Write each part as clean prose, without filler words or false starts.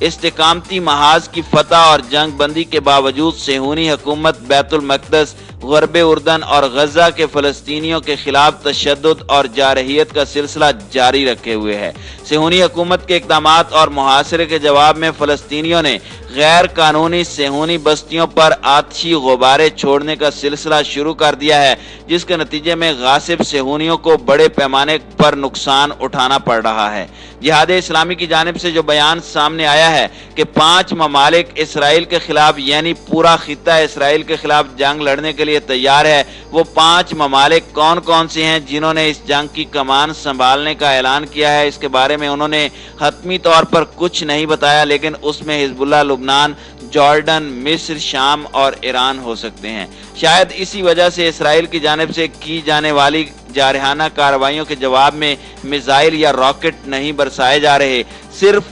استقامتی محاذ کی فتح اور جنگ بندی کے باوجود صہیونی حکومت بیت المقدس، غرب اردن اور غزہ کے فلسطینیوں کے خلاف تشدد اور جارحیت کا سلسلہ جاری رکھے ہوئے ہے۔ صہیونی حکومت کے اقدامات اور محاصرے کے جواب میں فلسطینیوں نے غیر قانونی صہیونی بستیوں پر آتشی غبارے چھوڑنے کا سلسلہ شروع کر دیا ہے، جس کے نتیجے میں غاصب صہیونیوں کو بڑے پیمانے پر نقصان اٹھانا پڑ رہا ہے۔ جہاد اسلامی کی جانب سے جو بیان سامنے آیا ہے کہ 5 ممالک اسرائیل کے خلاف یعنی پورا خطہ اسرائیل کے خلاف جنگ لڑنے کے لیے تیار ہے، وہ 5 ممالک کون کون سے ہیں جنہوں نے اس جنگ کی کمان سنبھالنے کا اعلان کیا ہے؟ اس کے بارے میں انہوں نے حتمی طور پر کچھ نہیں بتایا، لیکن اس میں حزب اللہ لبنان، جارڈن، مصر، شام اور ایران ہو سکتے ہیں۔ شاید اسی وجہ سے اسرائیل کی جانب سے کی جانے والی جارحانہ کارروائیوں کے جواب میں میزائل یا راکٹ نہیں برسائے جا رہے، صرف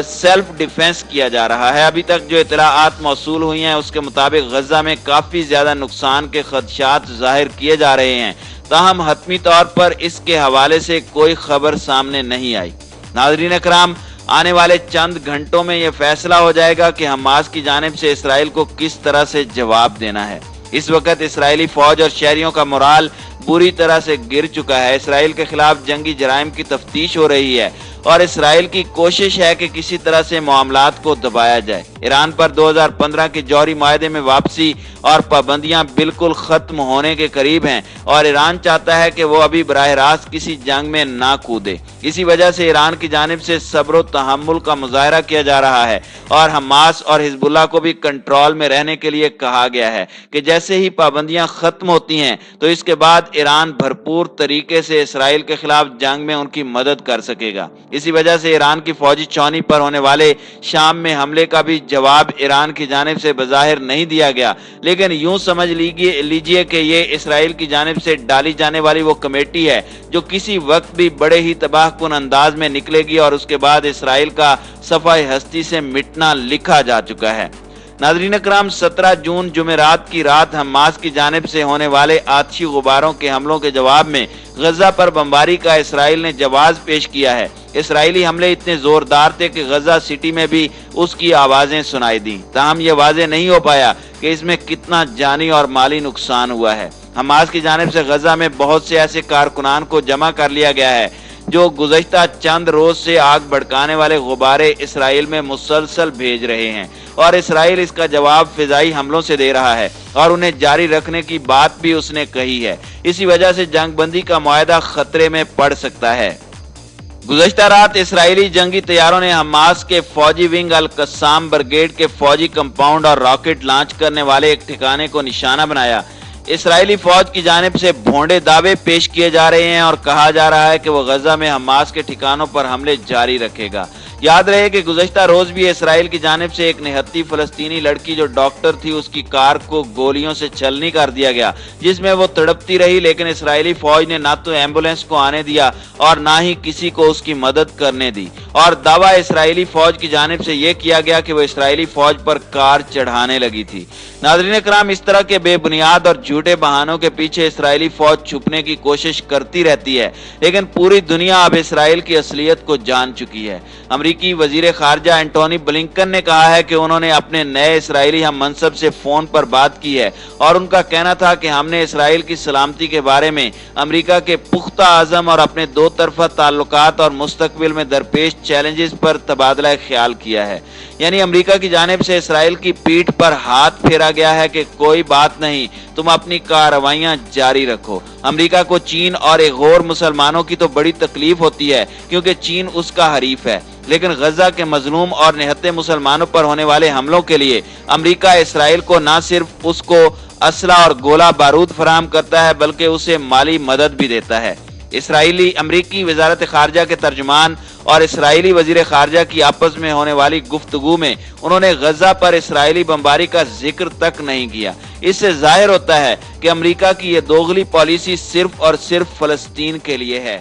سیلف ڈیفنس کیا جا رہا ہے۔ ابھی تک جو اطلاعات موصول ہوئی ہیں اس کے مطابق غزہ میں کافی زیادہ نقصان کے خدشات ظاہر کیے جا رہے ہیں، تاہم حتمی طور پر اس کے حوالے سے کوئی خبر سامنے نہیں آئی۔ ناظرین اکرام، آنے والے چند گھنٹوں میں یہ فیصلہ ہو جائے گا کہ حماس کی جانب سے اسرائیل کو کس طرح سے جواب دینا ہے۔ اس وقت اسرائیلی فوج اور شہریوں کا مورال بری طرح سے گر چکا ہے۔ اسرائیل کے خلاف جنگی جرائم کی تفتیش ہو رہی ہے اور اسرائیل کی کوشش ہے کہ کسی طرح سے معاملات کو دبایا جائے۔ ایران پر 2015 کے جوہری معاہدے میں واپسی اور پابندیاں بالکل ختم ہونے کے قریب ہیں اور ایران چاہتا ہے کہ وہ ابھی براہ راست کسی جنگ میں نہ کودے۔ اسی وجہ سے ایران کی جانب سے صبر و تحمل کا مظاہرہ کیا جا رہا ہے اور حماس اور حزب اللہ کو بھی کنٹرول میں رہنے کے لیے کہا گیا ہے کہ جیسے ہی پابندیاں ختم ہوتی ہیں تو اس کے بعد ایران بھرپور طریقے سے اسرائیل کے خلاف جنگ میں ان کی مدد کر سکے گا۔ اسی وجہ سے ایران کی فوجی چونی پر ہونے والے شام میں حملے کا بھی جواب ایران کی جانب سے بظاہر نہیں دیا گیا، لیکن یوں سمجھ لیجئے کہ یہ اسرائیل کی جانب سے ڈالی جانے والی وہ کمیٹی ہے جو کسی وقت بھی بڑے ہی تباہ کن انداز میں نکلے گی اور اس کے بعد اسرائیل کا صفحہ ہستی سے مٹنا لکھا جا چکا ہے۔ ناظرین اکرام، 17 جون جمعرات کی رات حماس کی جانب سے ہونے والے آتشی غباروں کے حملوں کے جواب میں غزہ پر بمباری کا اسرائیل نے جواز پیش کیا ہے۔ اسرائیلی حملے اتنے زوردار تھے کہ غزہ سٹی میں بھی اس کی آوازیں سنائی دیں، تاہم یہ واضح نہیں ہو پایا کہ اس میں کتنا جانی اور مالی نقصان ہوا ہے۔ حماس کی جانب سے غزہ میں بہت سے ایسے کارکنان کو جمع کر لیا گیا ہے جو گزشتہ چند روز سے آگ بھڑکانے والے غبارے اسرائیل میں مسلسل بھیج رہے ہیں اور اسرائیل اس کا جواب فضائی حملوں سے دے رہا ہے اور انہیں جاری رکھنے کی بات بھی اس نے کہی ہے۔ اسی وجہ سے جنگ بندی کا معاہدہ خطرے میں پڑ سکتا ہے۔ گزشتہ رات اسرائیلی جنگی طیاروں نے حماس کے فوجی ونگ القسام بریگیڈ کے فوجی کمپاؤنڈ اور راکٹ لانچ کرنے والے ایک ٹھکانے کو نشانہ بنایا۔ اسرائیلی فوج کی جانب سے بھونڈے دعوے پیش کیے جا رہے ہیں اور کہا جا رہا ہے کہ وہ غزہ میں حماس کے ٹھکانوں پر حملے جاری رکھے گا۔ یاد رہے کہ گزشتہ روز بھی اسرائیل کی جانب سے ایک نہتی فلسطینی لڑکی جو ڈاکٹر تھی اس کی کار کو گولیوں سے چھلنی کر دیا گیا، جس میں وہ تڑپتی رہی، لیکن اسرائیلی فوج نے نہ تو ایمبولینس کو آنے دیا اور نہ ہی کسی کو اس کی مدد کرنے دی، اور دعویٰ اسرائیلی فوج کی جانب سے یہ کیا گیا کہ وہ اسرائیلی فوج پر کار چڑھانے لگی تھی۔ ناظرین اکرام، اس طرح کے بے بنیاد اور جھوٹے بہانوں کے پیچھے اسرائیلی فوج چھپنے کی کوشش کرتی رہتی ہے، لیکن پوری دنیا اب اسرائیل کی اصلیت کو جان چکی ہے۔ امریکی وزیر خارجہ اینٹونی بلنکن نے کہا ہے کہ انہوں نے اپنے نئے اسرائیلی ہم منصب سے فون پر بات کی ہے اور ان کا کہنا تھا کہ ہم نے اسرائیل کی سلامتی کے بارے میں امریکہ کے پختہ عزم اور اپنے دو طرفہ تعلقات اور مستقبل میں درپیش چیلنجز پر تبادلہ خیال کیا ہے۔ یعنی امریکہ کی جانب سے اسرائیل کی پیٹھ پر ہاتھ پھیرا گیا ہے کہ کوئی بات نہیں، تم اپنی کارروائیاں جاری رکھو۔ امریکہ کو چین اور غور مسلمانوں کی تو بڑی تکلیف ہوتی ہے کیونکہ چین اس کا حریف ہے، لیکن غزہ کے مظلوم اور نہتے مسلمانوں پر ہونے والے حملوں کے لیے امریکہ اسرائیل کو نہ صرف اس کو اسلحہ اور گولہ بارود فراہم کرتا ہے بلکہ اسے مالی مدد بھی دیتا ہے۔ امریکی وزارت خارجہ کے ترجمان اور اسرائیلی وزیر خارجہ کی آپس میں ہونے والی گفتگو میں انہوں نے غزہ پر اسرائیلی بمباری کا ذکر تک نہیں کیا۔ اس سے ظاہر ہوتا ہے کہ امریکہ کی یہ دوغلی پالیسی صرف اور صرف فلسطین کے لیے ہے۔